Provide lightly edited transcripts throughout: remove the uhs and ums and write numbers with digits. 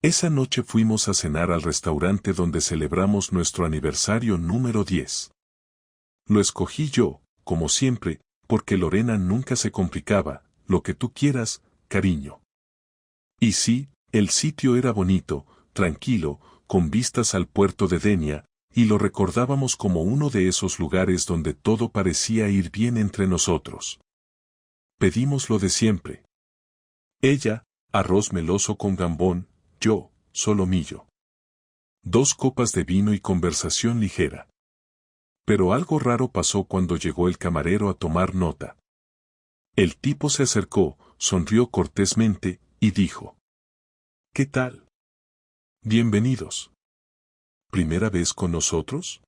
Esa noche fuimos a cenar al restaurante donde celebramos nuestro aniversario número 10. Lo escogí yo, como siempre, porque Lorena nunca se complicaba, lo que tú quieras, cariño. Y sí, el sitio era bonito, tranquilo, con vistas al puerto de Denia, y lo recordábamos como uno de esos lugares donde todo parecía ir bien entre nosotros. Pedimos lo de siempre. Ella, arroz meloso con gambón, yo, solomillo. 2 copas de vino y conversación ligera. Pero algo raro pasó cuando llegó el camarero a tomar nota. El tipo se acercó, sonrió cortésmente, y dijo: ¿Qué tal? Bienvenidos. ¿Primera vez con nosotros?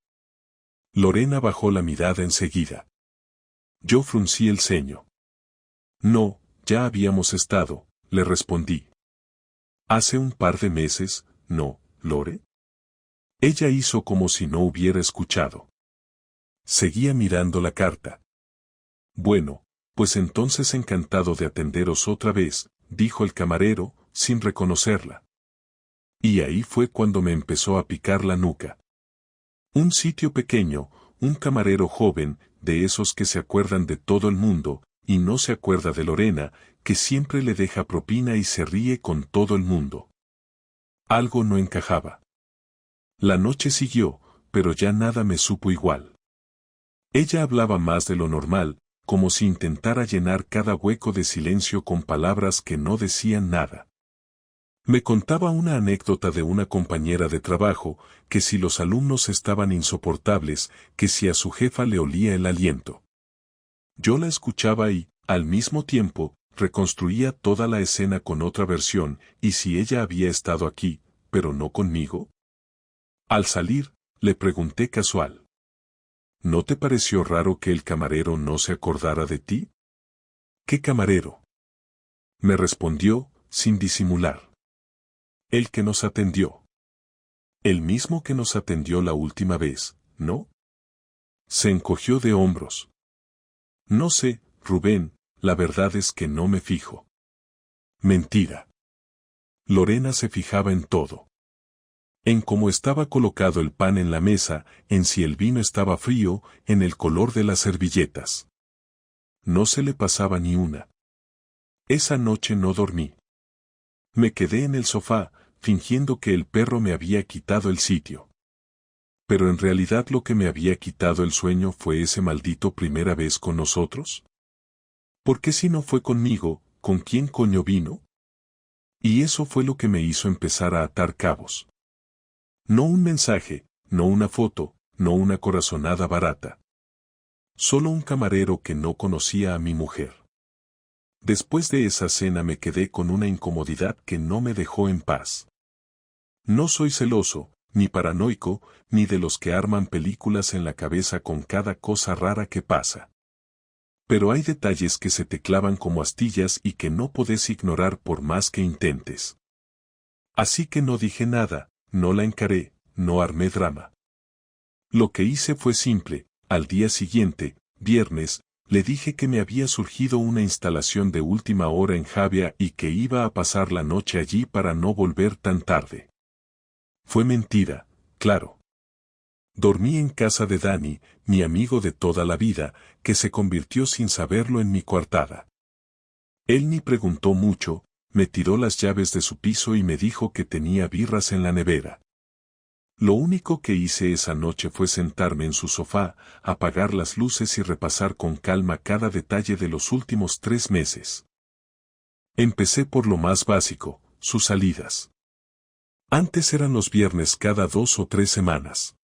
Lorena bajó la mirada enseguida. Yo fruncí el ceño. No, ya habíamos estado, le respondí. Hace un par de meses, ¿no, Lore? Ella hizo como si no hubiera escuchado. Seguía mirando la carta. Bueno, pues entonces encantado de atenderos otra vez, dijo el camarero, sin reconocerla. Y ahí fue cuando me empezó a picar la nuca. Un sitio pequeño, un camarero joven, de esos que se acuerdan de todo el mundo, y no se acuerda de Lorena, que siempre le deja propina y se ríe con todo el mundo. Algo no encajaba. La noche siguió, pero ya nada me supo igual. Ella hablaba más de lo normal, como si intentara llenar cada hueco de silencio con palabras que no decían nada. Me contaba una anécdota de una compañera de trabajo, que si los alumnos estaban insoportables, que si a su jefa le olía el aliento. Yo la escuchaba y, al mismo tiempo, reconstruía toda la escena con otra versión, y si ella había estado aquí, pero no conmigo. Al salir, le pregunté casual: ¿No te pareció raro que el camarero no se acordara de ti? ¿Qué camarero? Me respondió, sin disimular. El que nos atendió. El mismo que nos atendió la última vez, ¿no? Se encogió de hombros. No sé, Rubén, la verdad es que no me fijo. Mentira. Lorena se fijaba en todo. En cómo estaba colocado el pan en la mesa, en si el vino estaba frío, en el color de las servilletas. No se le pasaba ni una. Esa noche no dormí. Me quedé en el sofá, fingiendo que el perro me había quitado el sitio. Pero en realidad lo que me había quitado el sueño fue ese maldito primera vez con nosotros. ¿Por qué si no fue conmigo, con quién coño vino? Y eso fue lo que me hizo empezar a atar cabos. No un mensaje, no una foto, no una corazonada barata. Solo un camarero que no conocía a mi mujer. Después de esa cena me quedé con una incomodidad que no me dejó en paz. No soy celoso, ni paranoico, ni de los que arman películas en la cabeza con cada cosa rara que pasa. Pero hay detalles que se te clavan como astillas y que no podés ignorar por más que intentes. Así que no dije nada, no la encaré, no armé drama. Lo que hice fue simple: al día siguiente, viernes, le dije que me había surgido una instalación de última hora en Javia y que iba a pasar la noche allí para no volver tan tarde. Fue mentira, claro. Dormí en casa de Dani, mi amigo de toda la vida, que se convirtió sin saberlo en mi coartada. Él ni preguntó mucho, me tiró las llaves de su piso y me dijo que tenía birras en la nevera. Lo único que hice esa noche fue sentarme en su sofá, apagar las luces y repasar con calma cada detalle de los últimos 3 meses. Empecé por lo más básico, sus salidas. Antes eran los viernes cada 2 o 3 semanas.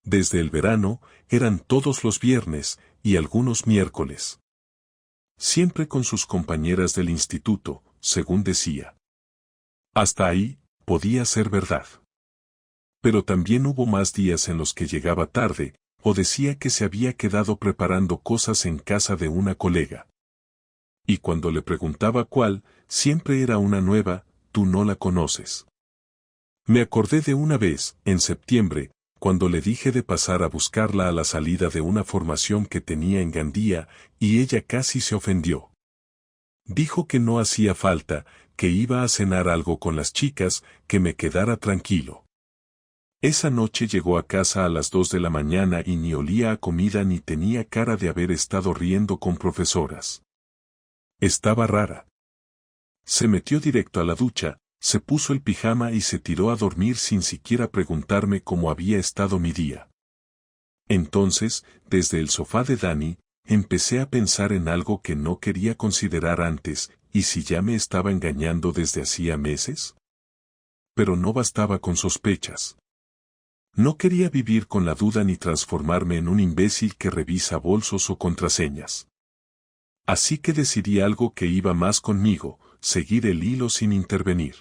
Desde el verano, eran todos los viernes, y algunos miércoles. Siempre con sus compañeras del instituto, según decía. Hasta ahí, podía ser verdad. Pero también hubo más días en los que llegaba tarde, o decía que se había quedado preparando cosas en casa de una colega. Y cuando le preguntaba cuál, siempre era una nueva: tú no la conoces. Me acordé de una vez, en septiembre, cuando le dije de pasar a buscarla a la salida de una formación que tenía en Gandía, y ella casi se ofendió. Dijo que no hacía falta, que iba a cenar algo con las chicas, que me quedara tranquilo. Esa noche llegó a casa a las 2 de la mañana y ni olía a comida ni tenía cara de haber estado riendo con profesoras. Estaba rara. Se metió directo a la ducha, se puso el pijama y se tiró a dormir sin siquiera preguntarme cómo había estado mi día. Entonces, desde el sofá de Dani, empecé a pensar en algo que no quería considerar antes, ¿y si ya me estaba engañando desde hacía meses? Pero no bastaba con sospechas. No quería vivir con la duda ni transformarme en un imbécil que revisa bolsos o contraseñas. Así que decidí algo que iba más conmigo, seguir el hilo sin intervenir.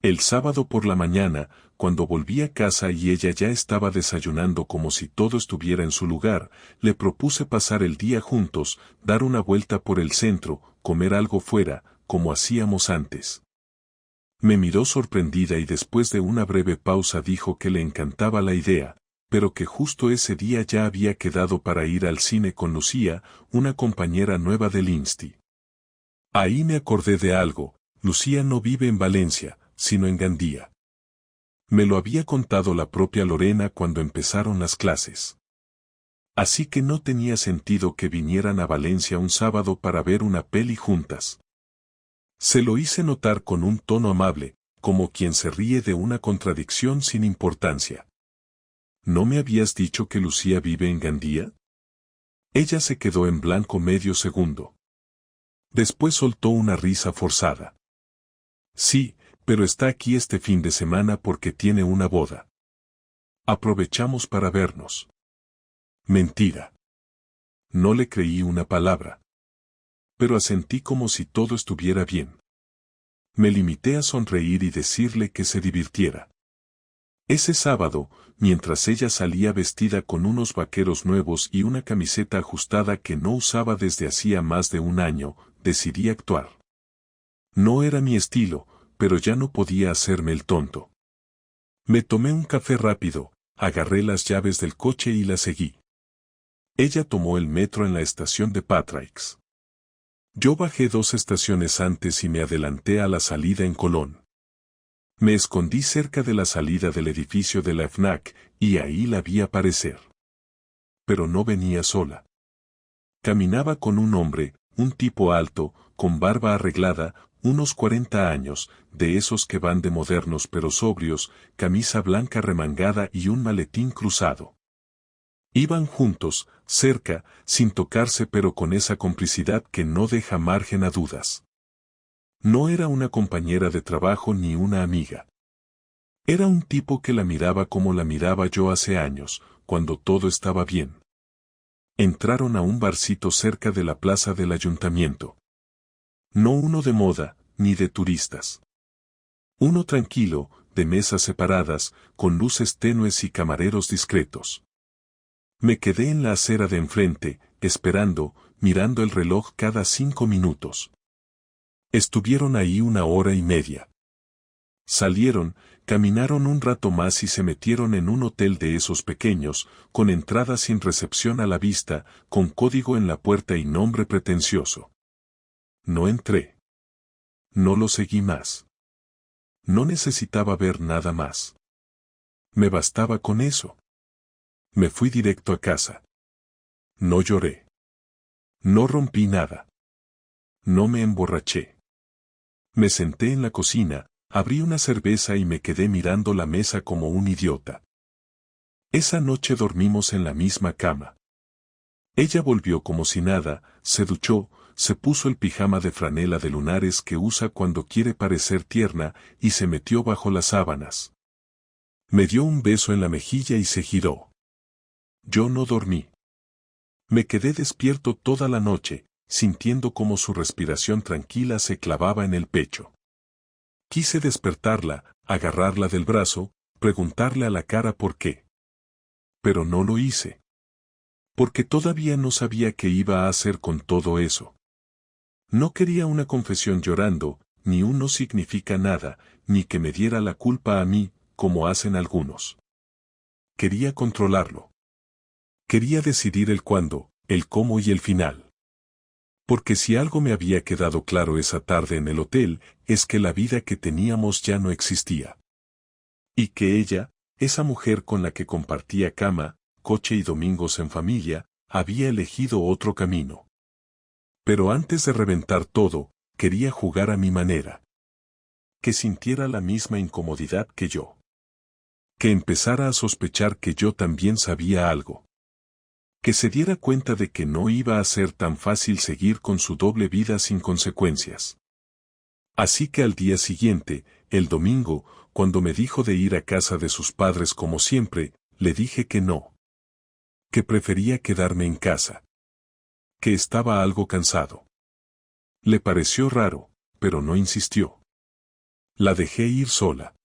El sábado por la mañana, cuando volví a casa y ella ya estaba desayunando como si todo estuviera en su lugar, le propuse pasar el día juntos, dar una vuelta por el centro, comer algo fuera, como hacíamos antes. Me miró sorprendida y después de una breve pausa dijo que le encantaba la idea, pero que justo ese día ya había quedado para ir al cine con Lucía, una compañera nueva del Insti. Ahí me acordé de algo, Lucía no vive en Valencia, sino en Gandía. Me lo había contado la propia Lorena cuando empezaron las clases. Así que no tenía sentido que vinieran a Valencia un sábado para ver una peli juntas. Se lo hice notar con un tono amable, como quien se ríe de una contradicción sin importancia. ¿No me habías dicho que Lucía vive en Gandía? Ella se quedó en blanco medio segundo. Después soltó una risa forzada. Sí, pero está aquí este fin de semana porque tiene una boda. Aprovechamos para vernos. Mentira. No le creí una palabra. Pero asentí como si todo estuviera bien. Me limité a sonreír y decirle que se divirtiera. Ese sábado, mientras ella salía vestida con unos vaqueros nuevos y una camiseta ajustada que no usaba desde hacía más de un año, decidí actuar. No era mi estilo, pero ya no podía hacerme el tonto. Me tomé un café rápido, agarré las llaves del coche y la seguí. Ella tomó el metro en la estación de Patraix. Yo bajé 2 estaciones antes y me adelanté a la salida en Colón. Me escondí cerca de la salida del edificio de la FNAC y ahí la vi aparecer. Pero no venía sola. Caminaba con un hombre, un tipo alto, con barba arreglada, unos 40 años, de esos que van de modernos pero sobrios, camisa blanca remangada y un maletín cruzado. Iban juntos, cerca, sin tocarse pero con esa complicidad que no deja margen a dudas. No era una compañera de trabajo ni una amiga. Era un tipo que la miraba como la miraba yo hace años, cuando todo estaba bien. Entraron a un barcito cerca de la plaza del ayuntamiento. No uno de moda, ni de turistas. Uno tranquilo, de mesas separadas, con luces tenues y camareros discretos. Me quedé en la acera de enfrente, esperando, mirando el reloj cada 5 minutos. Estuvieron ahí 1 hora y media. Salieron, caminaron un rato más y se metieron en un hotel de esos pequeños, con entrada sin recepción a la vista, con código en la puerta y nombre pretencioso. No entré. No lo seguí más. No necesitaba ver nada más. Me bastaba con eso. Me fui directo a casa. No lloré. No rompí nada. No me emborraché. Me senté en la cocina, abrí una cerveza y me quedé mirando la mesa como un idiota. Esa noche dormimos en la misma cama. Ella volvió como si nada, se duchó, se puso el pijama de franela de lunares que usa cuando quiere parecer tierna y se metió bajo las sábanas. Me dio un beso en la mejilla y se giró. Yo no dormí. Me quedé despierto toda la noche, sintiendo como su respiración tranquila se clavaba en el pecho. Quise despertarla, agarrarla del brazo, preguntarle a la cara por qué. Pero no lo hice. Porque todavía no sabía qué iba a hacer con todo eso. No quería una confesión llorando, ni un no significa nada, ni que me diera la culpa a mí, como hacen algunos. Quería controlarlo. Quería decidir el cuándo, el cómo y el final. Porque si algo me había quedado claro esa tarde en el hotel, es que la vida que teníamos ya no existía. Y que ella, esa mujer con la que compartía cama, coche y domingos en familia, había elegido otro camino. Pero antes de reventar todo, quería jugar a mi manera. Que sintiera la misma incomodidad que yo. Que empezara a sospechar que yo también sabía algo. Que se diera cuenta de que no iba a ser tan fácil seguir con su doble vida sin consecuencias. Así que al día siguiente, el domingo, cuando me dijo de ir a casa de sus padres como siempre, le dije que no. Que prefería quedarme en casa. Que estaba algo cansado. Le pareció raro, pero no insistió. La dejé ir sola.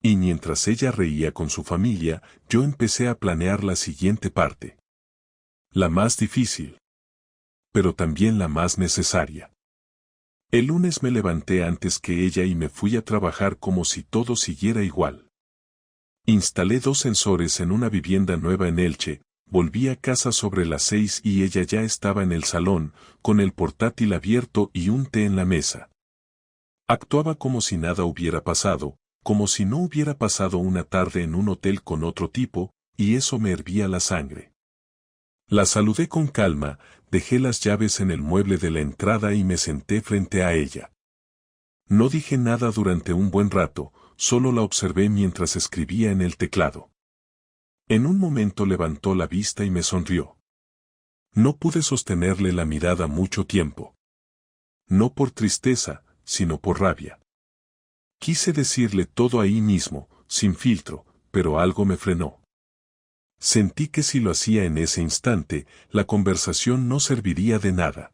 Y mientras ella reía con su familia, yo empecé a planear la siguiente parte. La más difícil. Pero también la más necesaria. El lunes me levanté antes que ella y me fui a trabajar como si todo siguiera igual. Instalé 2 sensores en una vivienda nueva en Elche, volví a casa sobre las 6 y ella ya estaba en el salón, con el portátil abierto y un té en la mesa. Actuaba como si nada hubiera pasado, como si no hubiera pasado una tarde en un hotel con otro tipo, y eso me hervía la sangre. La saludé con calma, dejé las llaves en el mueble de la entrada y me senté frente a ella. No dije nada durante un buen rato, solo la observé mientras escribía en el teclado. En un momento levantó la vista y me sonrió. No pude sostenerle la mirada mucho tiempo. No por tristeza, sino por rabia. Quise decirle todo ahí mismo, sin filtro, pero algo me frenó. Sentí que si lo hacía en ese instante, la conversación no serviría de nada.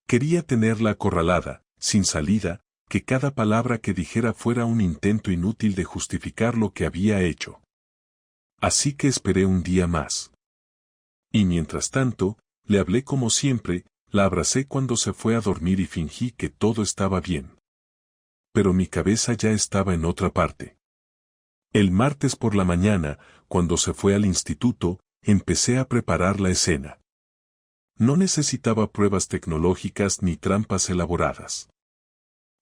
Quería tenerla acorralada, sin salida, que cada palabra que dijera fuera un intento inútil de justificar lo que había hecho. Así que esperé un día más. Y mientras tanto, le hablé como siempre, la abracé cuando se fue a dormir y fingí que todo estaba bien. Pero mi cabeza ya estaba en otra parte. El martes por la mañana, cuando se fue al instituto, empecé a preparar la escena. No necesitaba pruebas tecnológicas ni trampas elaboradas.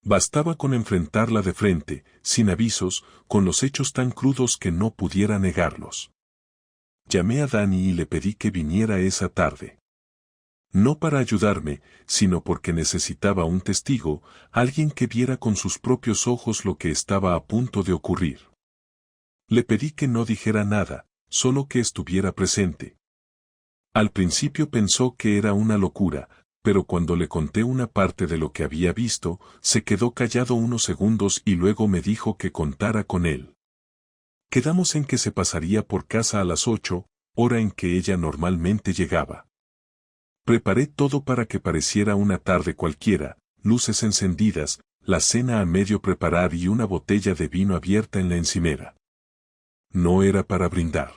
Bastaba con enfrentarla de frente, sin avisos, con los hechos tan crudos que no pudiera negarlos. Llamé a Dani y le pedí que viniera esa tarde. No para ayudarme, sino porque necesitaba un testigo, alguien que viera con sus propios ojos lo que estaba a punto de ocurrir. Le pedí que no dijera nada, solo que estuviera presente. Al principio pensó que era una locura, pero cuando le conté una parte de lo que había visto, se quedó callado unos segundos y luego me dijo que contara con él. Quedamos en que se pasaría por casa a las 8, hora en que ella normalmente llegaba. Preparé todo para que pareciera una tarde cualquiera, luces encendidas, la cena a medio preparar y una botella de vino abierta en la encimera. No era para brindar.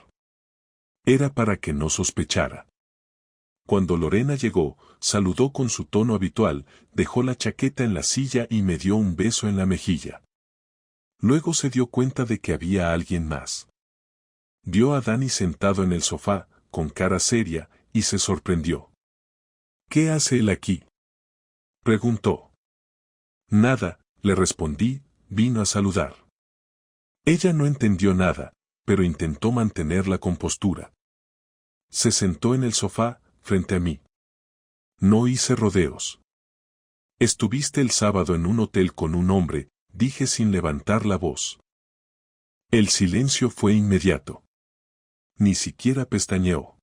Era para que no sospechara. Cuando Lorena llegó, saludó con su tono habitual, dejó la chaqueta en la silla y me dio un beso en la mejilla. Luego se dio cuenta de que había alguien más. Vio a Dani sentado en el sofá, con cara seria, y se sorprendió. ¿Qué hace él aquí?, preguntó. Nada, le respondí, vino a saludar. Ella no entendió nada, pero intentó mantener la compostura. Se sentó en el sofá, frente a mí. No hice rodeos. Estuviste el sábado en un hotel con un hombre, dije sin levantar la voz. El silencio fue inmediato. Ni siquiera pestañeó.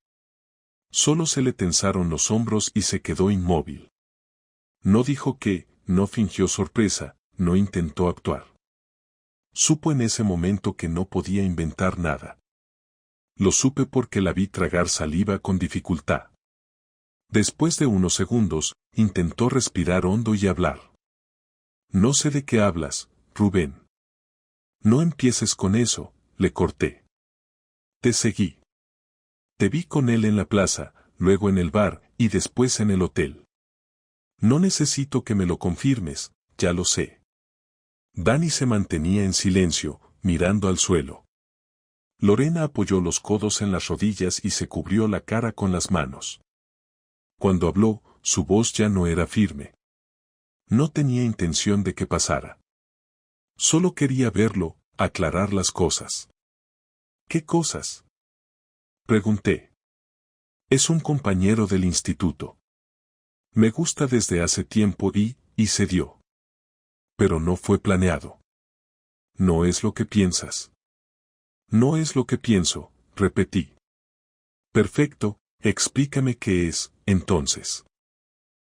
Solo se le tensaron los hombros y se quedó inmóvil. No dijo qué, no fingió sorpresa, no intentó actuar. Supo en ese momento que no podía inventar nada. Lo supe porque la vi tragar saliva con dificultad. Después de unos segundos, intentó respirar hondo y hablar. No sé de qué hablas, Rubén. No empieces con eso, le corté. Te seguí. Te vi con él en la plaza, luego en el bar, y después en el hotel. No necesito que me lo confirmes, ya lo sé. Dani se mantenía en silencio, mirando al suelo. Lorena apoyó los codos en las rodillas y se cubrió la cara con las manos. Cuando habló, su voz ya no era firme. No tenía intención de que pasara. Solo quería verlo, aclarar las cosas. ¿Qué cosas? Pregunté. Es un compañero del instituto. Me gusta desde hace tiempo y se dio. Pero no fue planeado. No es lo que piensas. No es lo que pienso, repetí. Perfecto, explícame qué es, entonces.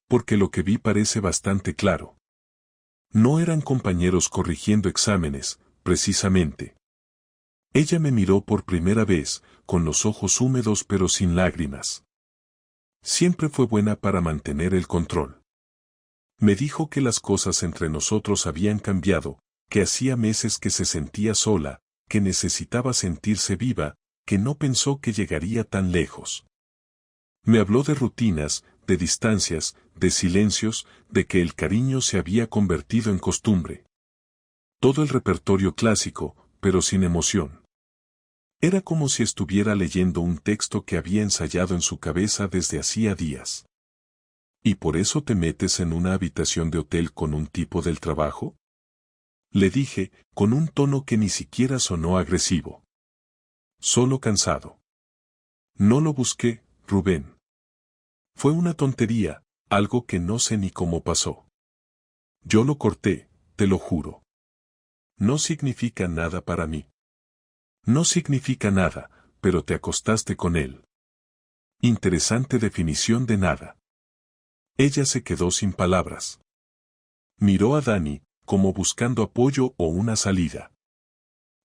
Porque lo que vi parece bastante claro. No eran compañeros corrigiendo exámenes, precisamente. Ella me miró por primera vez, con los ojos húmedos pero sin lágrimas. Siempre fue buena para mantener el control. Me dijo que las cosas entre nosotros habían cambiado, que hacía meses que se sentía sola, que necesitaba sentirse viva, que no pensó que llegaría tan lejos. Me habló de rutinas, de distancias, de silencios, de que el cariño se había convertido en costumbre. Todo el repertorio clásico, pero sin emoción. Era como si estuviera leyendo un texto que había ensayado en su cabeza desde hacía días. ¿Y por eso te metes en una habitación de hotel con un tipo del trabajo? Le dije, con un tono que ni siquiera sonó agresivo. Solo cansado. No lo busqué, Rubén. Fue una tontería, algo que no sé ni cómo pasó. Yo lo corté, te lo juro. No significa nada para mí. No significa nada, pero te acostaste con él. Interesante definición de nada. Ella se quedó sin palabras. Miró a Dani, como buscando apoyo o una salida.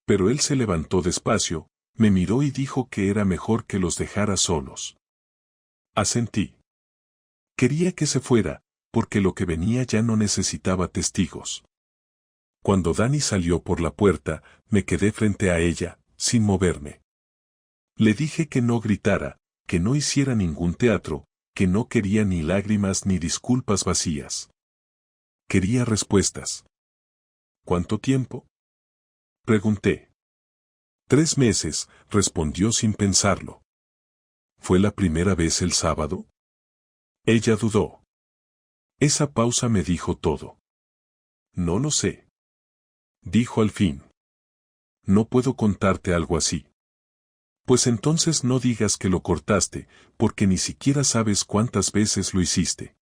Pero él se levantó despacio, me miró y dijo que era mejor que los dejara solos. Asentí. Quería que se fuera, porque lo que venía ya no necesitaba testigos. Cuando Dani salió por la puerta, me quedé frente a ella, sin moverme. Le dije que no gritara, que no hiciera ningún teatro, que no quería ni lágrimas ni disculpas vacías. Quería respuestas. ¿Cuánto tiempo? Pregunté. 3 meses, respondió sin pensarlo. ¿Fue la primera vez el sábado? Ella dudó. Esa pausa me dijo todo. No lo sé. Dijo al fin. No puedo contarte algo así. Pues entonces no digas que lo cortaste, porque ni siquiera sabes cuántas veces lo hiciste.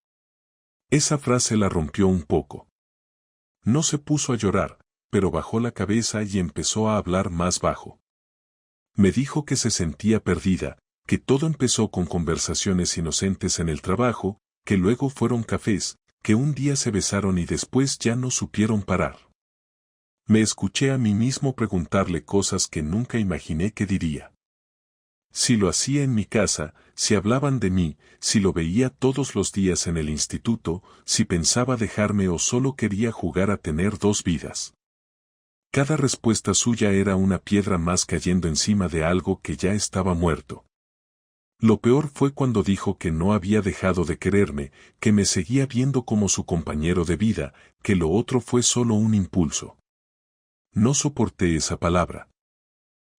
Esa frase la rompió un poco. No se puso a llorar, pero bajó la cabeza y empezó a hablar más bajo. Me dijo que se sentía perdida, que todo empezó con conversaciones inocentes en el trabajo, que luego fueron cafés, que un día se besaron y después ya no supieron parar. Me escuché a mí mismo preguntarle cosas que nunca imaginé que diría. Si lo hacía en mi casa, si hablaban de mí, si lo veía todos los días en el instituto, si pensaba dejarme o solo quería jugar a tener 2 vidas. Cada respuesta suya era una piedra más cayendo encima de algo que ya estaba muerto. Lo peor fue cuando dijo que no había dejado de quererme, que me seguía viendo como su compañero de vida, que lo otro fue solo un impulso. No soporté esa palabra.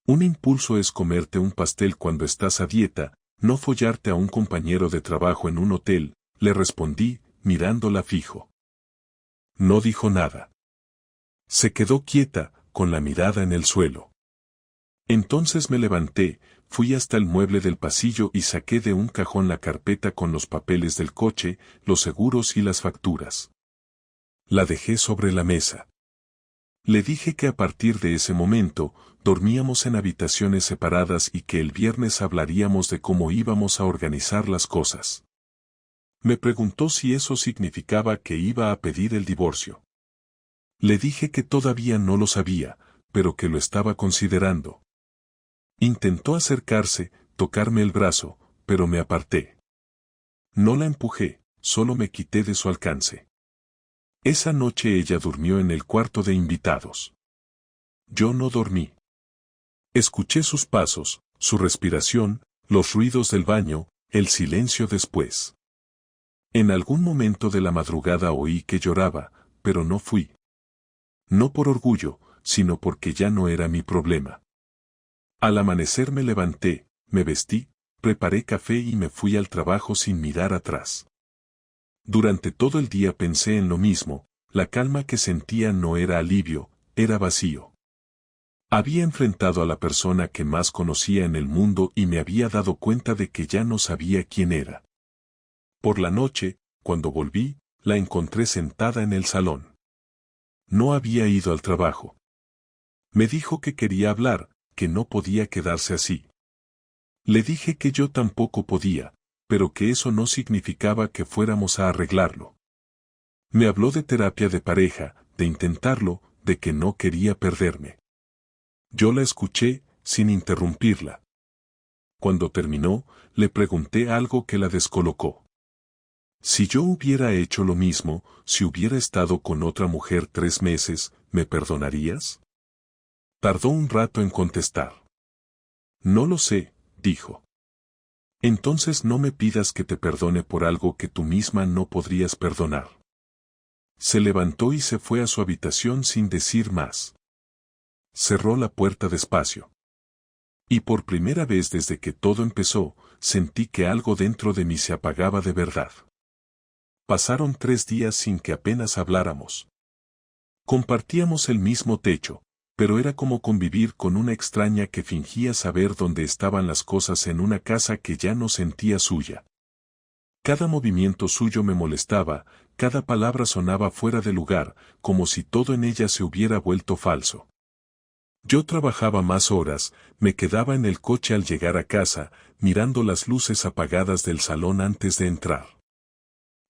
Un impulso es comerte un pastel cuando estás a dieta, no follarte a un compañero de trabajo en un hotel, le respondí, mirándola fijo. No dijo nada. Se quedó quieta, con la mirada en el suelo. Entonces me levanté, fui hasta el mueble del pasillo y saqué de un cajón la carpeta con los papeles del coche, los seguros y las facturas. La dejé sobre la mesa. Le dije que a partir de ese momento, dormíamos en habitaciones separadas y que el viernes hablaríamos de cómo íbamos a organizar las cosas. Me preguntó si eso significaba que iba a pedir el divorcio. Le dije que todavía no lo sabía, pero que lo estaba considerando. Intentó acercarse, tocarme el brazo, pero me aparté. No la empujé, solo me quité de su alcance. Esa noche ella durmió en el cuarto de invitados. Yo no dormí. Escuché sus pasos, su respiración, los ruidos del baño, el silencio después. En algún momento de la madrugada oí que lloraba, pero no fui. No por orgullo, sino porque ya no era mi problema. Al amanecer me levanté, me vestí, preparé café y me fui al trabajo sin mirar atrás. Durante todo el día pensé en lo mismo, la calma que sentía no era alivio, era vacío. Había enfrentado a la persona que más conocía en el mundo y me había dado cuenta de que ya no sabía quién era. Por la noche, cuando volví, la encontré sentada en el salón. No había ido al trabajo. Me dijo que quería hablar, que no podía quedarse así. Le dije que yo tampoco podía, pero que eso no significaba que fuéramos a arreglarlo. Me habló de terapia de pareja, de intentarlo, de que no quería perderme. Yo la escuché, sin interrumpirla. Cuando terminó, le pregunté algo que la descolocó. Si yo hubiera hecho lo mismo, si hubiera estado con otra mujer 3 meses, ¿me perdonarías? Tardó un rato en contestar. No lo sé, dijo. Entonces no me pidas que te perdone por algo que tú misma no podrías perdonar. Se levantó y se fue a su habitación sin decir más. Cerró la puerta despacio. Y por primera vez desde que todo empezó, sentí que algo dentro de mí se apagaba de verdad. Pasaron 3 días sin que apenas habláramos. Compartíamos el mismo techo, pero era como convivir con una extraña que fingía saber dónde estaban las cosas en una casa que ya no sentía suya. Cada movimiento suyo me molestaba, cada palabra sonaba fuera de lugar, como si todo en ella se hubiera vuelto falso. Yo trabajaba más horas, me quedaba en el coche al llegar a casa, mirando las luces apagadas del salón antes de entrar.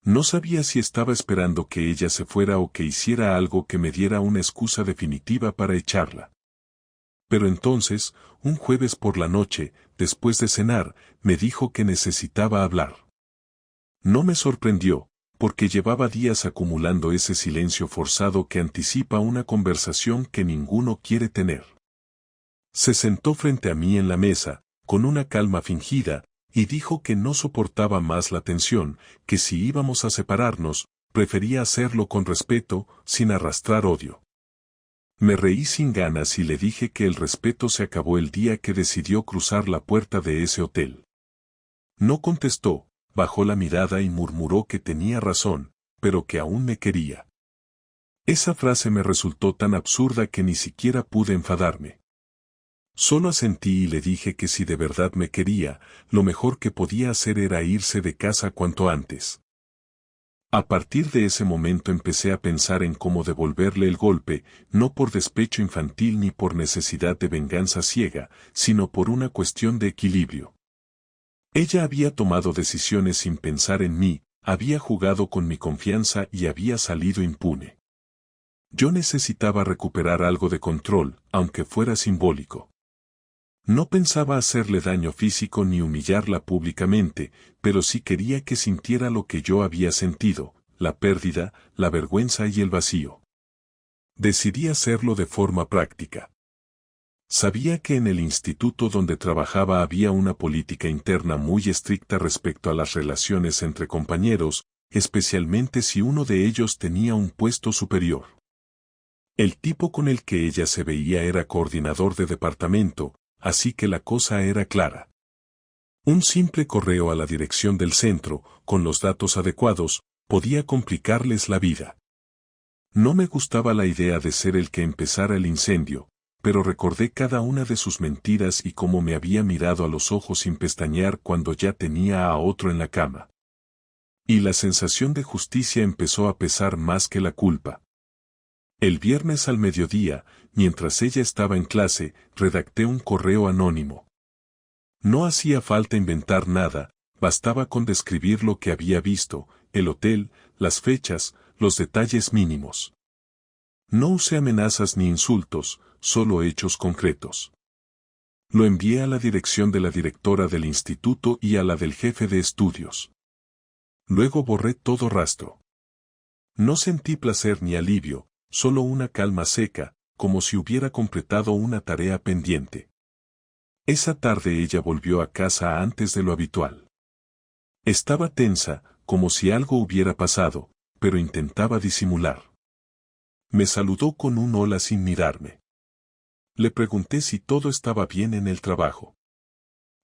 No sabía si estaba esperando que ella se fuera o que hiciera algo que me diera una excusa definitiva para echarla. Pero entonces, un jueves por la noche, después de cenar, me dijo que necesitaba hablar. No me sorprendió, porque llevaba días acumulando ese silencio forzado que anticipa una conversación que ninguno quiere tener. Se sentó frente a mí en la mesa, con una calma fingida, y dijo que no soportaba más la tensión, que si íbamos a separarnos, prefería hacerlo con respeto, sin arrastrar odio. Me reí sin ganas y le dije que el respeto se acabó el día que decidió cruzar la puerta de ese hotel. No contestó, bajó la mirada y murmuró que tenía razón, pero que aún me quería. Esa frase me resultó tan absurda que ni siquiera pude enfadarme. Solo asentí y le dije que si de verdad me quería, lo mejor que podía hacer era irse de casa cuanto antes. A partir de ese momento empecé a pensar en cómo devolverle el golpe, no por despecho infantil ni por necesidad de venganza ciega, sino por una cuestión de equilibrio. Ella había tomado decisiones sin pensar en mí, había jugado con mi confianza y había salido impune. Yo necesitaba recuperar algo de control, aunque fuera simbólico. No pensaba hacerle daño físico ni humillarla públicamente, pero sí quería que sintiera lo que yo había sentido, la pérdida, la vergüenza y el vacío. Decidí hacerlo de forma práctica. Sabía que en el instituto donde trabajaba había una política interna muy estricta respecto a las relaciones entre compañeros, especialmente si uno de ellos tenía un puesto superior. El tipo con el que ella se veía era coordinador de departamento, así que la cosa era clara. Un simple correo a la dirección del centro, con los datos adecuados, podía complicarles la vida. No me gustaba la idea de ser el que empezara el incendio, pero recordé cada una de sus mentiras y cómo me había mirado a los ojos sin pestañear cuando ya tenía a otro en la cama. Y la sensación de justicia empezó a pesar más que la culpa. El viernes al mediodía, mientras ella estaba en clase, redacté un correo anónimo. No hacía falta inventar nada, bastaba con describir lo que había visto, el hotel, las fechas, los detalles mínimos. No usé amenazas ni insultos, solo hechos concretos. Lo envié a la dirección de la directora del instituto y a la del jefe de estudios. Luego borré todo rastro. No sentí placer ni alivio, solo una calma seca, como si hubiera completado una tarea pendiente. Esa tarde ella volvió a casa antes de lo habitual. Estaba tensa, como si algo hubiera pasado, pero intentaba disimular. Me saludó con un hola sin mirarme. Le pregunté si todo estaba bien en el trabajo.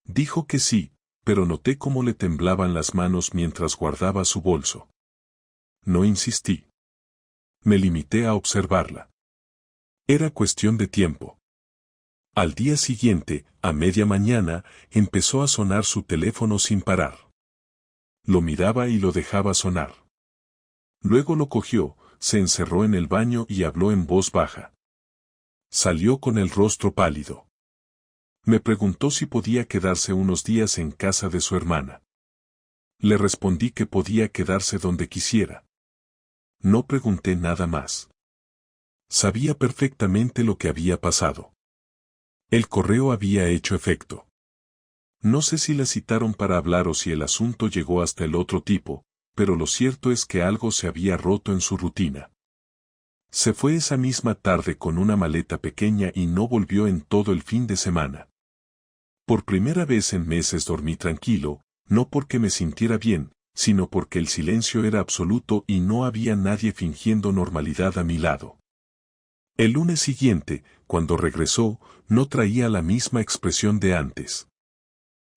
Dijo que sí, pero noté cómo le temblaban las manos mientras guardaba su bolso. no insistí. Me limité a observarla. Era cuestión de tiempo. Al día siguiente, a media mañana, empezó a sonar su teléfono sin parar. Lo miraba y lo dejaba sonar. Luego lo cogió, se encerró en el baño y habló en voz baja. Salió con el rostro pálido. Me preguntó si podía quedarse unos días en casa de su hermana. Le respondí que podía quedarse donde quisiera. No pregunté nada más. Sabía perfectamente lo que había pasado. El correo había hecho efecto. No sé si la citaron para hablar o si el asunto llegó hasta el otro tipo, pero lo cierto es que algo se había roto en su rutina. Se fue esa misma tarde con una maleta pequeña y no volvió en todo el fin de semana. Por primera vez en meses dormí tranquilo, no porque me sintiera bien, sino porque el silencio era absoluto y no había nadie fingiendo normalidad a mi lado. El lunes siguiente, cuando regresó, no traía la misma expresión de antes.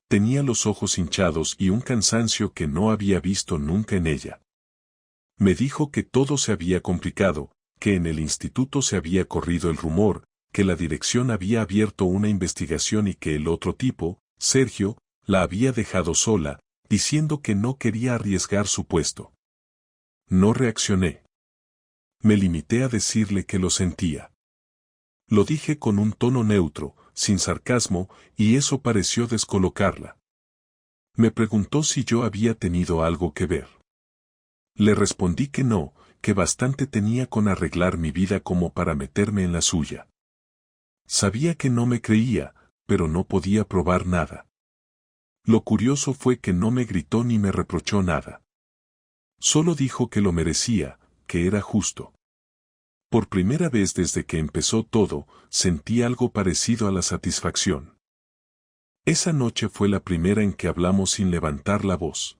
Tenía los ojos hinchados y un cansancio que no había visto nunca en ella. Me dijo que todo se había complicado, que en el instituto se había corrido el rumor, que la dirección había abierto una investigación y que el otro tipo, Sergio, la había dejado sola, diciendo que no quería arriesgar su puesto. No reaccioné. Me limité a decirle que lo sentía. Lo dije con un tono neutro, sin sarcasmo, y eso pareció descolocarla. Me preguntó si yo había tenido algo que ver. Le respondí que no, que bastante tenía con arreglar mi vida como para meterme en la suya. Sabía que no me creía, pero no podía probar nada. Lo curioso fue que no me gritó ni me reprochó nada. Solo dijo que lo merecía, que era justo. Por primera vez desde que empezó todo, sentí algo parecido a la satisfacción. Esa noche fue la primera en que hablamos sin levantar la voz.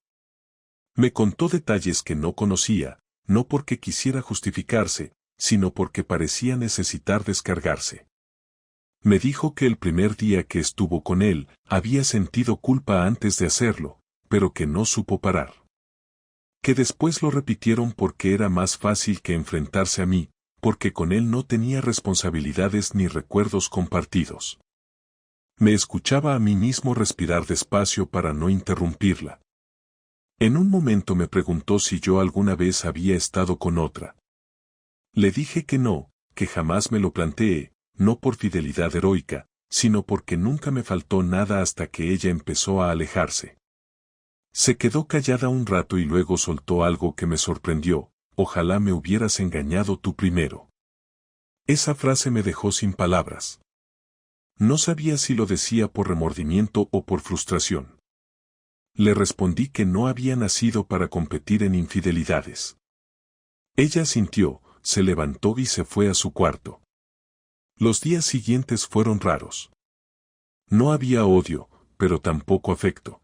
Me contó detalles que no conocía, no porque quisiera justificarse, sino porque parecía necesitar descargarse. Me dijo que el primer día que estuvo con él, había sentido culpa antes de hacerlo, pero que no supo parar. Que después lo repitieron porque era más fácil que enfrentarse a mí, porque con él no tenía responsabilidades ni recuerdos compartidos. Me escuchaba a mí mismo respirar despacio para no interrumpirla. En un momento me preguntó si yo alguna vez había estado con otra. Le dije que no, que jamás me lo planteé, no por fidelidad heroica, sino porque nunca me faltó nada hasta que ella empezó a alejarse. Se quedó callada un rato y luego soltó algo que me sorprendió: ojalá me hubieras engañado tú primero. Esa frase me dejó sin palabras. No sabía si lo decía por remordimiento o por frustración. Le respondí que no había nacido para competir en infidelidades. Ella asintió, se levantó y se fue a su cuarto. Los días siguientes fueron raros. No había odio, pero tampoco afecto.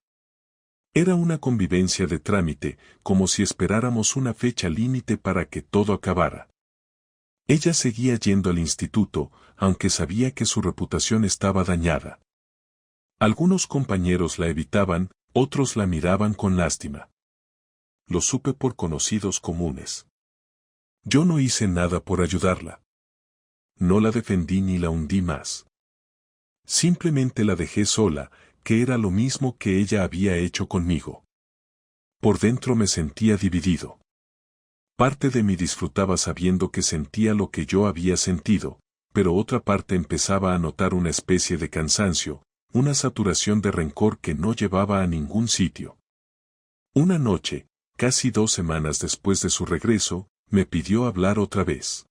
Era una convivencia de trámite, como si esperáramos una fecha límite para que todo acabara. Ella seguía yendo al instituto, aunque sabía que su reputación estaba dañada. Algunos compañeros la evitaban, otros la miraban con lástima. Lo supe por conocidos comunes. Yo no hice nada por ayudarla. No la defendí ni la hundí más. Simplemente la dejé sola, que era lo mismo que ella había hecho conmigo. Por dentro me sentía dividido. Parte de mí disfrutaba sabiendo que sentía lo que yo había sentido, pero otra parte empezaba a notar una especie de cansancio, una saturación de rencor que no llevaba a ningún sitio. Una noche, casi 2 semanas después de su regreso, me pidió hablar otra vez.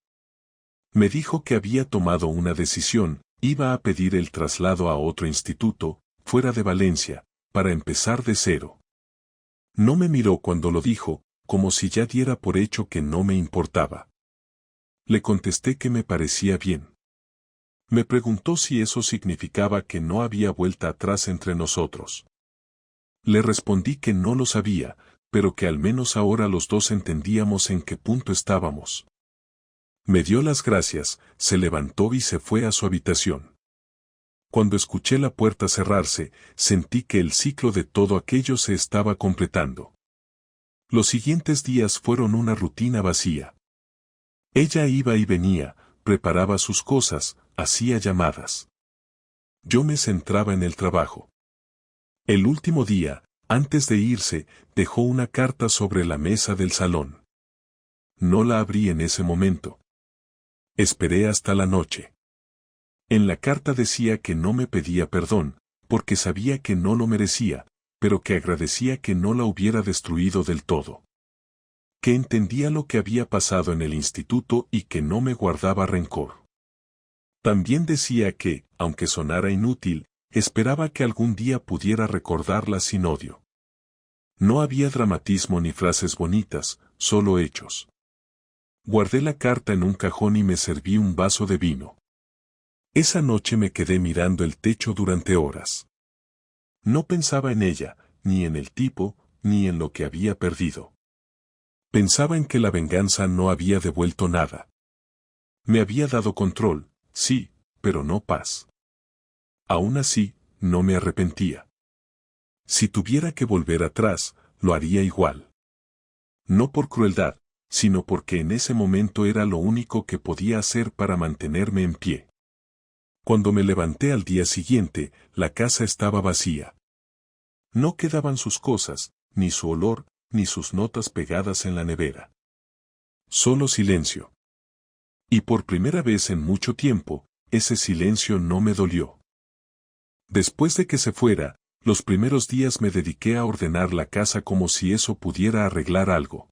Me dijo que había tomado una decisión, iba a pedir el traslado a otro instituto, fuera de Valencia, para empezar de cero. No me miró cuando lo dijo, como si ya diera por hecho que no me importaba. Le contesté que me parecía bien. Me preguntó si eso significaba que no había vuelta atrás entre nosotros. Le respondí que no lo sabía, pero que al menos ahora los dos entendíamos en qué punto estábamos. Me dio las gracias, se levantó y se fue a su habitación. Cuando escuché la puerta cerrarse, sentí que el ciclo de todo aquello se estaba completando. Los siguientes días fueron una rutina vacía. Ella iba y venía, preparaba sus cosas, hacía llamadas. Yo me centraba en el trabajo. El último día, antes de irse, dejó una carta sobre la mesa del salón. No la abrí en ese momento. Esperé hasta la noche. En la carta decía que no me pedía perdón, porque sabía que no lo merecía, pero que agradecía que no la hubiera destruido del todo. Que entendía lo que había pasado en el instituto y que no me guardaba rencor. También decía que, aunque sonara inútil, esperaba que algún día pudiera recordarla sin odio. No había dramatismo ni frases bonitas, solo hechos. Guardé la carta en un cajón y me serví un vaso de vino. Esa noche me quedé mirando el techo durante horas. No pensaba en ella, ni en el tipo, ni en lo que había perdido. Pensaba en que la venganza no había devuelto nada. Me había dado control, sí, pero no paz. Aún así, no me arrepentía. Si tuviera que volver atrás, lo haría igual. No por crueldad, sino porque en ese momento era lo único que podía hacer para mantenerme en pie. Cuando me levanté al día siguiente, la casa estaba vacía. No quedaban sus cosas, ni su olor, ni sus notas pegadas en la nevera. Solo silencio. Y por primera vez en mucho tiempo, ese silencio no me dolió. Después de que se fuera, los primeros días me dediqué a ordenar la casa como si eso pudiera arreglar algo.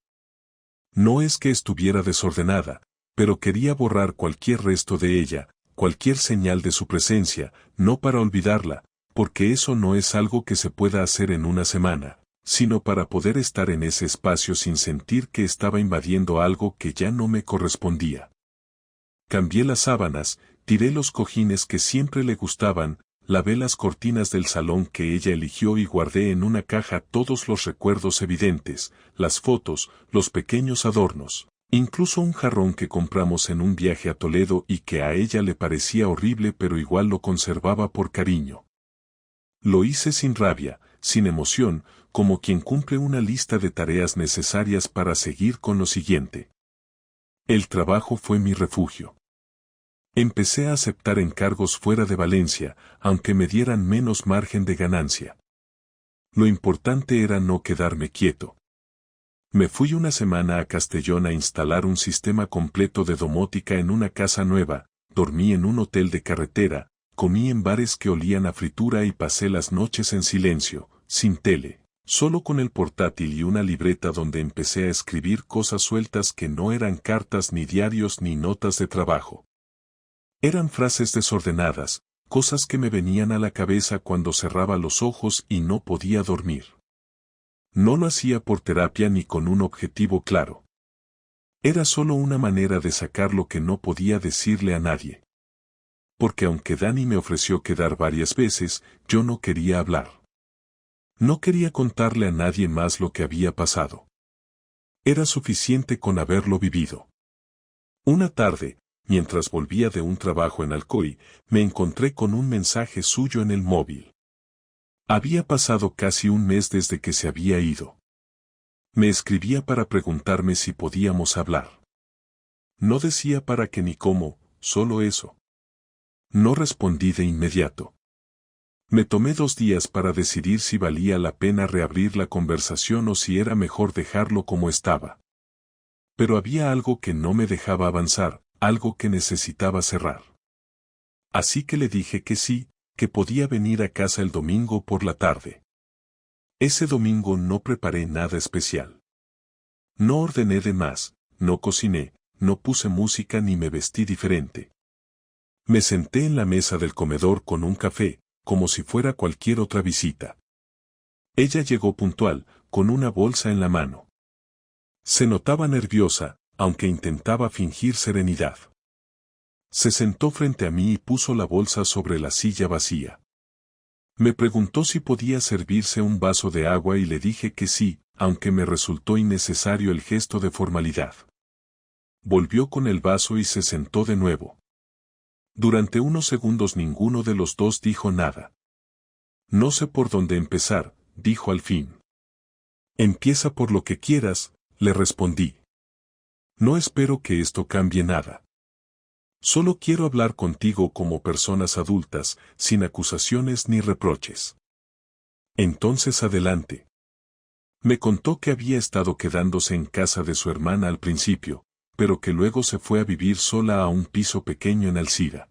No es que estuviera desordenada, pero quería borrar cualquier resto de ella, cualquier señal de su presencia, no para olvidarla, porque eso no es algo que se pueda hacer en una semana, sino para poder estar en ese espacio sin sentir que estaba invadiendo algo que ya no me correspondía. Cambié las sábanas, tiré los cojines que siempre le gustaban, lavé las cortinas del salón que ella eligió y guardé en una caja todos los recuerdos evidentes, las fotos, los pequeños adornos, incluso un jarrón que compramos en un viaje a Toledo y que a ella le parecía horrible pero igual lo conservaba por cariño. Lo hice sin rabia, sin emoción, como quien cumple una lista de tareas necesarias para seguir con lo siguiente. El trabajo fue mi refugio. Empecé a aceptar encargos fuera de Valencia, aunque me dieran menos margen de ganancia. Lo importante era no quedarme quieto. Me fui una semana a Castellón a instalar un sistema completo de domótica en una casa nueva, dormí en un hotel de carretera, comí en bares que olían a fritura y pasé las noches en silencio, sin tele, solo con el portátil y una libreta donde empecé a escribir cosas sueltas que no eran cartas ni diarios ni notas de trabajo. Eran frases desordenadas, cosas que me venían a la cabeza cuando cerraba los ojos y no podía dormir. No lo hacía por terapia ni con un objetivo claro. Era solo una manera de sacar lo que no podía decirle a nadie. Porque aunque Dani me ofreció quedar varias veces, yo no quería hablar. No quería contarle a nadie más lo que había pasado. Era suficiente con haberlo vivido. Una tarde, mientras volvía de un trabajo en Alcoy, me encontré con un mensaje suyo en el móvil. Había pasado casi un mes desde que se había ido. Me escribía para preguntarme si podíamos hablar. No decía para qué ni cómo, solo eso. No respondí de inmediato. Me tomé 2 días para decidir si valía la pena reabrir la conversación o si era mejor dejarlo como estaba. Pero había algo que no me dejaba avanzar, algo que necesitaba cerrar. Así que le dije que sí, que podía venir a casa el domingo por la tarde. Ese domingo no preparé nada especial. No ordené de más, no cociné, no puse música ni me vestí diferente. Me senté en la mesa del comedor con un café, como si fuera cualquier otra visita. Ella llegó puntual, con una bolsa en la mano. Se notaba nerviosa, aunque intentaba fingir serenidad. Se sentó frente a mí y puso la bolsa sobre la silla vacía. Me preguntó si podía servirse un vaso de agua y le dije que sí, aunque me resultó innecesario el gesto de formalidad. Volvió con el vaso y se sentó de nuevo. Durante unos segundos ninguno de los dos dijo nada. No sé por dónde empezar, dijo al fin. Empieza por lo que quieras, le respondí. No espero que esto cambie nada. Solo quiero hablar contigo como personas adultas, sin acusaciones ni reproches. Entonces adelante. Me contó que había estado quedándose en casa de su hermana al principio, pero que luego se fue a vivir sola a un piso pequeño en Alcira.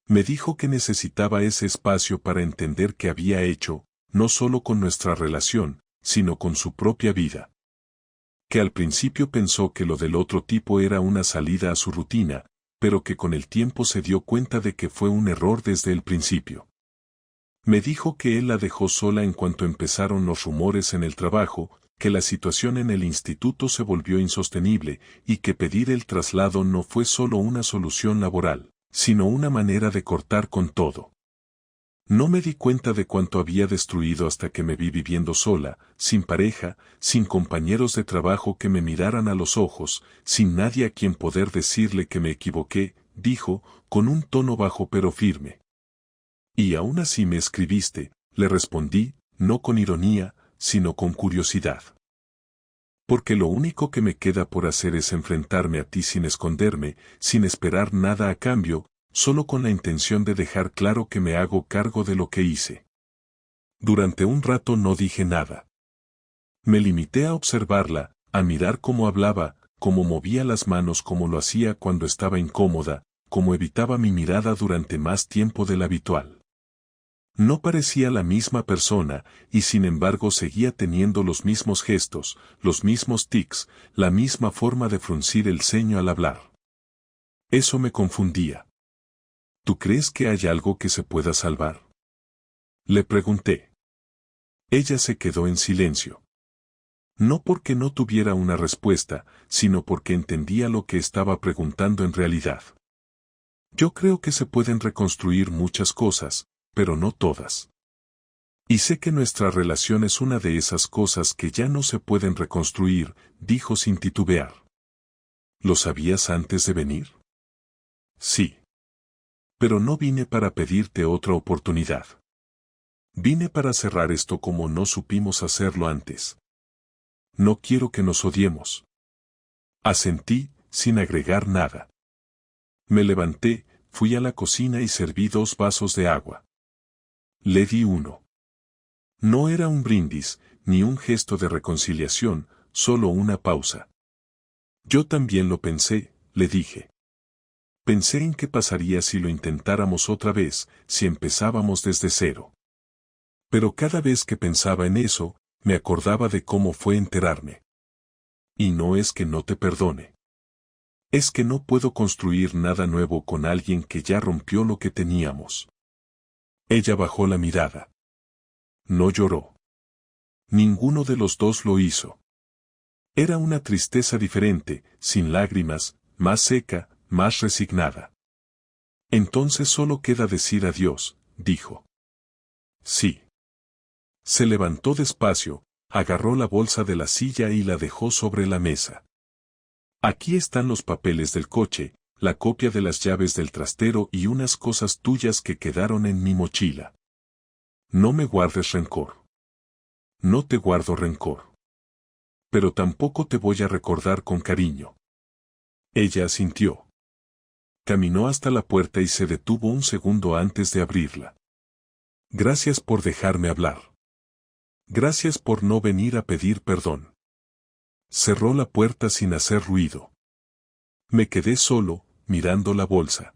Me dijo que necesitaba ese espacio para entender qué había hecho, no solo con nuestra relación, sino con su propia vida. Que al principio pensó que lo del otro tipo era una salida a su rutina, pero que con el tiempo se dio cuenta de que fue un error desde el principio. Me dijo que él la dejó sola en cuanto empezaron los rumores en el trabajo, que la situación en el instituto se volvió insostenible, y que pedir el traslado no fue solo una solución laboral, sino una manera de cortar con todo. No me di cuenta de cuánto había destruido hasta que me vi viviendo sola, sin pareja, sin compañeros de trabajo que me miraran a los ojos, sin nadie a quien poder decirle que me equivoqué, dijo, con un tono bajo pero firme. Y aún así me escribiste, le respondí, no con ironía, sino con curiosidad. Porque lo único que me queda por hacer es enfrentarme a ti sin esconderme, sin esperar nada a cambio, solo con la intención de dejar claro que me hago cargo de lo que hice. Durante un rato no dije nada. Me limité a observarla, a mirar cómo hablaba, cómo movía las manos como lo hacía cuando estaba incómoda, cómo evitaba mi mirada durante más tiempo del habitual. No parecía la misma persona, y sin embargo seguía teniendo los mismos gestos, los mismos tics, la misma forma de fruncir el ceño al hablar. Eso me confundía. ¿Tú crees que hay algo que se pueda salvar? Le pregunté. Ella se quedó en silencio. No porque no tuviera una respuesta, sino porque entendía lo que estaba preguntando en realidad. Yo creo que se pueden reconstruir muchas cosas, pero no todas. Y sé que nuestra relación es una de esas cosas que ya no se pueden reconstruir, dijo sin titubear. ¿Lo sabías antes de venir? Sí. Pero no vine para pedirte otra oportunidad. Vine para cerrar esto como no supimos hacerlo antes. No quiero que nos odiemos. Asentí, sin agregar nada. Me levanté, fui a la cocina y serví 2 vasos de agua. Le di uno. No era un brindis, ni un gesto de reconciliación, solo una pausa. Yo también lo pensé, le dije. Pensé en qué pasaría si lo intentáramos otra vez, si empezábamos desde cero. Pero cada vez que pensaba en eso, me acordaba de cómo fue enterarme. Y no es que no te perdone. Es que no puedo construir nada nuevo con alguien que ya rompió lo que teníamos. Ella bajó la mirada. No lloró. Ninguno de los dos lo hizo. Era una tristeza diferente, sin lágrimas, más seca, más resignada. Entonces solo queda decir adiós, dijo. Sí. Se levantó despacio, agarró la bolsa de la silla y la dejó sobre la mesa. Aquí están los papeles del coche, la copia de las llaves del trastero y unas cosas tuyas que quedaron en mi mochila. No me guardes rencor. No te guardo rencor. Pero tampoco te voy a recordar con cariño. Ella asintió. Caminó hasta la puerta y se detuvo un segundo antes de abrirla. Gracias por dejarme hablar. Gracias por no venir a pedir perdón. Cerró la puerta sin hacer ruido. Me quedé solo, mirando la bolsa.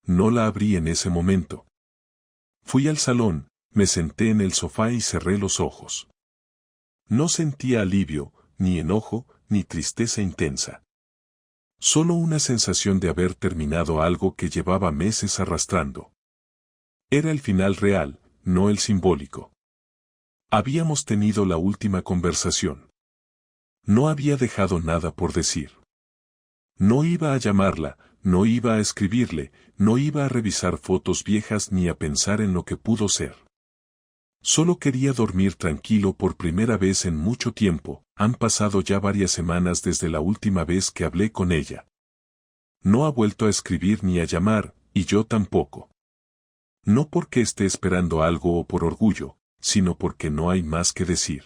No la abrí en ese momento. Fui al salón, me senté en el sofá y cerré los ojos. No sentía alivio, ni enojo, ni tristeza intensa. Solo una sensación de haber terminado algo que llevaba meses arrastrando. Era el final real, no el simbólico. Habíamos tenido la última conversación. No había dejado nada por decir. No iba a llamarla, no iba a escribirle, no iba a revisar fotos viejas ni a pensar en lo que pudo ser. Solo quería dormir tranquilo por primera vez en mucho tiempo, han pasado ya varias semanas desde la última vez que hablé con ella. No ha vuelto a escribir ni a llamar, y yo tampoco. No porque esté esperando algo o por orgullo, sino porque no hay más que decir.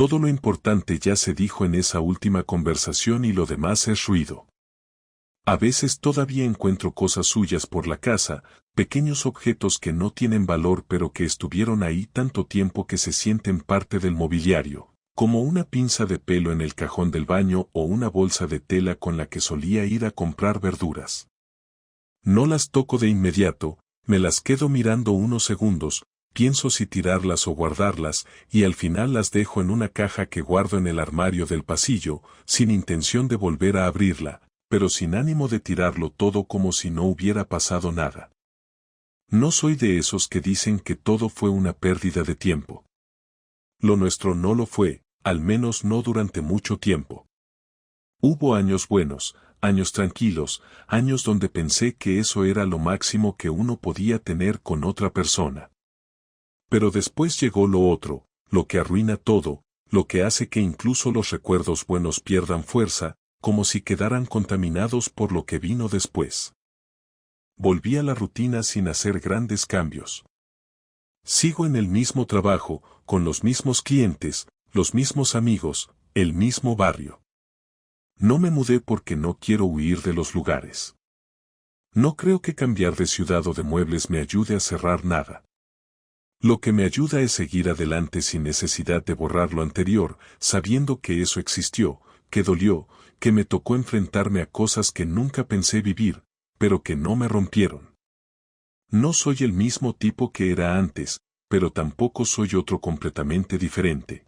Todo lo importante ya se dijo en esa última conversación y lo demás es ruido. A veces todavía encuentro cosas suyas por la casa, pequeños objetos que no tienen valor pero que estuvieron ahí tanto tiempo que se sienten parte del mobiliario, como una pinza de pelo en el cajón del baño o una bolsa de tela con la que solía ir a comprar verduras. No las toco de inmediato, me las quedo mirando unos segundos, pienso si tirarlas o guardarlas, y al final las dejo en una caja que guardo en el armario del pasillo, sin intención de volver a abrirla, pero sin ánimo de tirarlo todo como si no hubiera pasado nada. No soy de esos que dicen que todo fue una pérdida de tiempo. Lo nuestro no lo fue, al menos no durante mucho tiempo. Hubo años buenos, años tranquilos, años donde pensé que eso era lo máximo que uno podía tener con otra persona. Pero después llegó lo otro, lo que arruina todo, lo que hace que incluso los recuerdos buenos pierdan fuerza, como si quedaran contaminados por lo que vino después. Volví a la rutina sin hacer grandes cambios. Sigo en el mismo trabajo, con los mismos clientes, los mismos amigos, el mismo barrio. No me mudé porque no quiero huir de los lugares. No creo que cambiar de ciudad o de muebles me ayude a cerrar nada. Lo que me ayuda es seguir adelante sin necesidad de borrar lo anterior, sabiendo que eso existió, que dolió, que me tocó enfrentarme a cosas que nunca pensé vivir, pero que no me rompieron. No soy el mismo tipo que era antes, pero tampoco soy otro completamente diferente.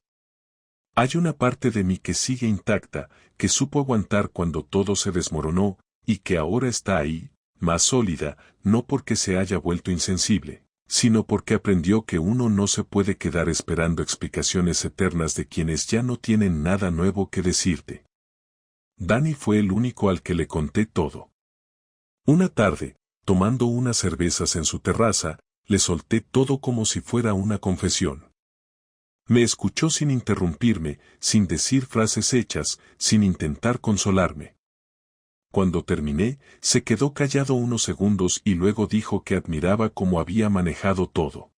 Hay una parte de mí que sigue intacta, que supo aguantar cuando todo se desmoronó, y que ahora está ahí, más sólida, no porque se haya vuelto insensible, sino porque aprendió que uno no se puede quedar esperando explicaciones eternas de quienes ya no tienen nada nuevo que decirte. Dani fue el único al que le conté todo. Una tarde, tomando unas cervezas en su terraza, le solté todo como si fuera una confesión. Me escuchó sin interrumpirme, sin decir frases hechas, sin intentar consolarme. Cuando terminé, se quedó callado unos segundos y luego dijo que admiraba cómo había manejado todo.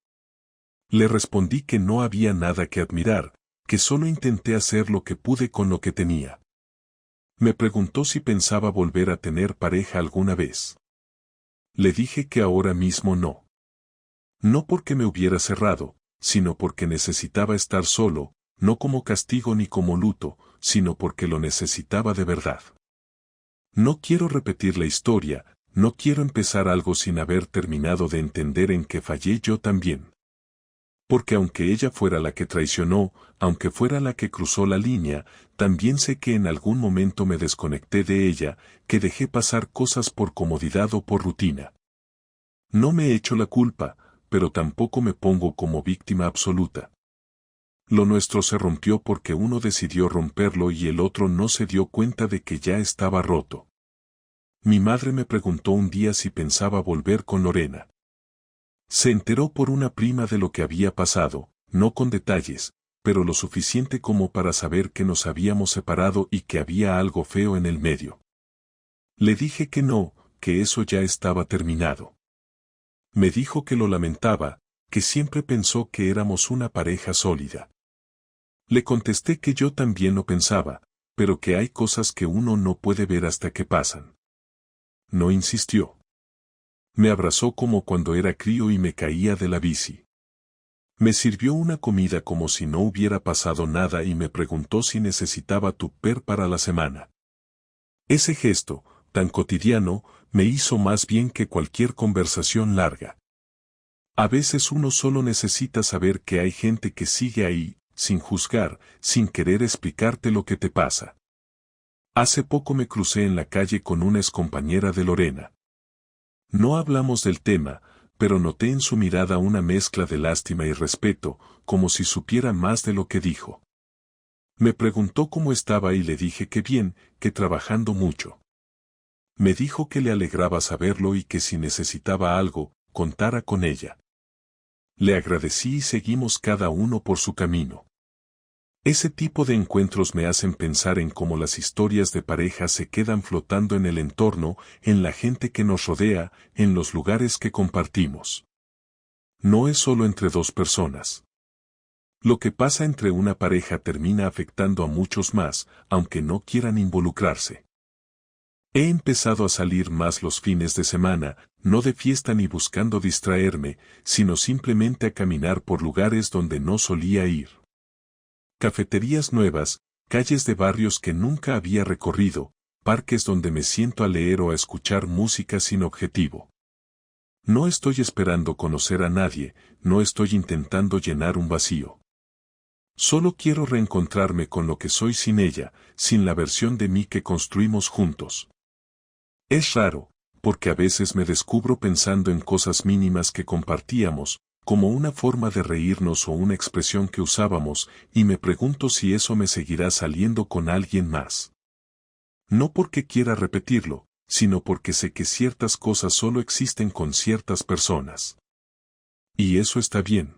Le respondí que no había nada que admirar, que solo intenté hacer lo que pude con lo que tenía. Me preguntó si pensaba volver a tener pareja alguna vez. Le dije que ahora mismo no. No porque me hubiera cerrado, sino porque necesitaba estar solo, no como castigo ni como luto, sino porque lo necesitaba de verdad. No quiero repetir la historia, no quiero empezar algo sin haber terminado de entender en qué fallé yo también. Porque aunque ella fuera la que traicionó, aunque fuera la que cruzó la línea, también sé que en algún momento me desconecté de ella, que dejé pasar cosas por comodidad o por rutina. No me echo la culpa, pero tampoco me pongo como víctima absoluta. Lo nuestro se rompió porque uno decidió romperlo y el otro no se dio cuenta de que ya estaba roto. Mi madre me preguntó un día si pensaba volver con Lorena. Se enteró por una prima de lo que había pasado, no con detalles, pero lo suficiente como para saber que nos habíamos separado y que había algo feo en el medio. Le dije que no, que eso ya estaba terminado. Me dijo que lo lamentaba, que siempre pensó que éramos una pareja sólida. Le contesté que yo también lo pensaba, pero que hay cosas que uno no puede ver hasta que pasan. No insistió. Me abrazó como cuando era crío y me caía de la bici. Me sirvió una comida como si no hubiera pasado nada y me preguntó si necesitaba tupper para la semana. Ese gesto, tan cotidiano, me hizo más bien que cualquier conversación larga. A veces uno solo necesita saber que hay gente que sigue ahí, sin juzgar, sin querer explicarte lo que te pasa. Hace poco me crucé en la calle con una excompañera de Lorena. No hablamos del tema, pero noté en su mirada una mezcla de lástima y respeto, como si supiera más de lo que dijo. Me preguntó cómo estaba y le dije que bien, que trabajando mucho. Me dijo que le alegraba saberlo y que si necesitaba algo, contara con ella. Le agradecí y seguimos cada uno por su camino. Ese tipo de encuentros me hacen pensar en cómo las historias de pareja se quedan flotando en el entorno, en la gente que nos rodea, en los lugares que compartimos. No es solo entre dos personas. Lo que pasa entre una pareja termina afectando a muchos más, aunque no quieran involucrarse. He empezado a salir más los fines de semana, no de fiesta ni buscando distraerme, sino simplemente a caminar por lugares donde no solía ir. Cafeterías nuevas, calles de barrios que nunca había recorrido, parques donde me siento a leer o a escuchar música sin objetivo. No estoy esperando conocer a nadie, no estoy intentando llenar un vacío. Solo quiero reencontrarme con lo que soy sin ella, sin la versión de mí que construimos juntos. Es raro, porque a veces me descubro pensando en cosas mínimas que compartíamos, como una forma de reírnos o una expresión que usábamos, y me pregunto si eso me seguirá saliendo con alguien más. No porque quiera repetirlo, sino porque sé que ciertas cosas solo existen con ciertas personas. Y eso está bien.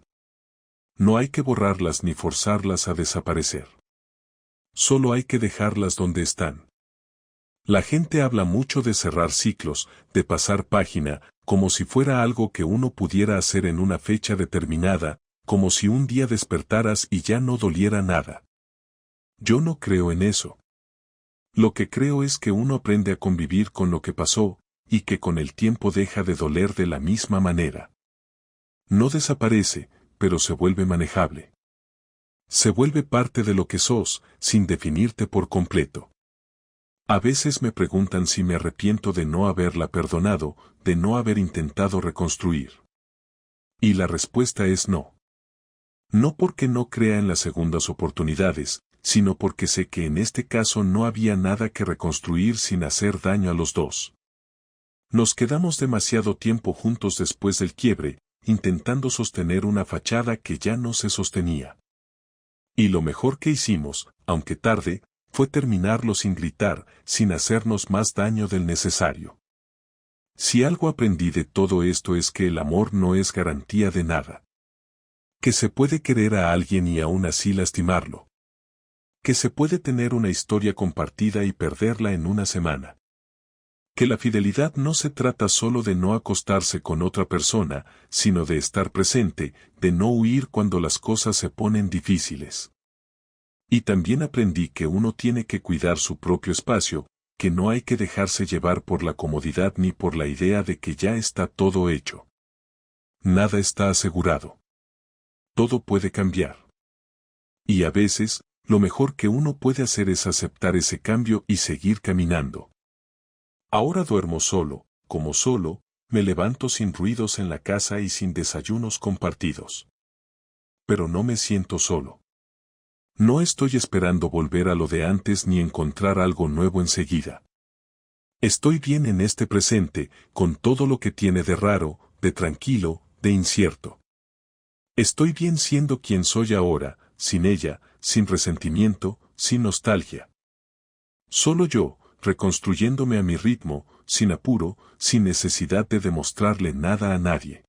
No hay que borrarlas ni forzarlas a desaparecer. Solo hay que dejarlas donde están. La gente habla mucho de cerrar ciclos, de pasar página, como si fuera algo que uno pudiera hacer en una fecha determinada, como si un día despertaras y ya no doliera nada. Yo no creo en eso. Lo que creo es que uno aprende a convivir con lo que pasó, y que con el tiempo deja de doler de la misma manera. No desaparece, pero se vuelve manejable. Se vuelve parte de lo que sos, sin definirte por completo. A veces me preguntan si me arrepiento de no haberla perdonado, de no haber intentado reconstruir. Y la respuesta es no. No porque no crea en las segundas oportunidades, sino porque sé que en este caso no había nada que reconstruir sin hacer daño a los dos. Nos quedamos demasiado tiempo juntos después del quiebre, intentando sostener una fachada que ya no se sostenía. Y lo mejor que hicimos, aunque tarde, fue terminarlo sin gritar, sin hacernos más daño del necesario. Si algo aprendí de todo esto es que el amor no es garantía de nada. Que se puede querer a alguien y aún así lastimarlo. Que se puede tener una historia compartida y perderla en una semana. Que la fidelidad no se trata solo de no acostarse con otra persona, sino de estar presente, de no huir cuando las cosas se ponen difíciles. Y también aprendí que uno tiene que cuidar su propio espacio, que no hay que dejarse llevar por la comodidad ni por la idea de que ya está todo hecho. Nada está asegurado. Todo puede cambiar. Y a veces, lo mejor que uno puede hacer es aceptar ese cambio y seguir caminando. Ahora duermo solo, como solo, me levanto sin ruidos en la casa y sin desayunos compartidos. Pero no me siento solo. No estoy esperando volver a lo de antes ni encontrar algo nuevo enseguida. Estoy bien en este presente, con todo lo que tiene de raro, de tranquilo, de incierto. Estoy bien siendo quien soy ahora, sin ella, sin resentimiento, sin nostalgia. Solo yo, reconstruyéndome a mi ritmo, sin apuro, sin necesidad de demostrarle nada a nadie.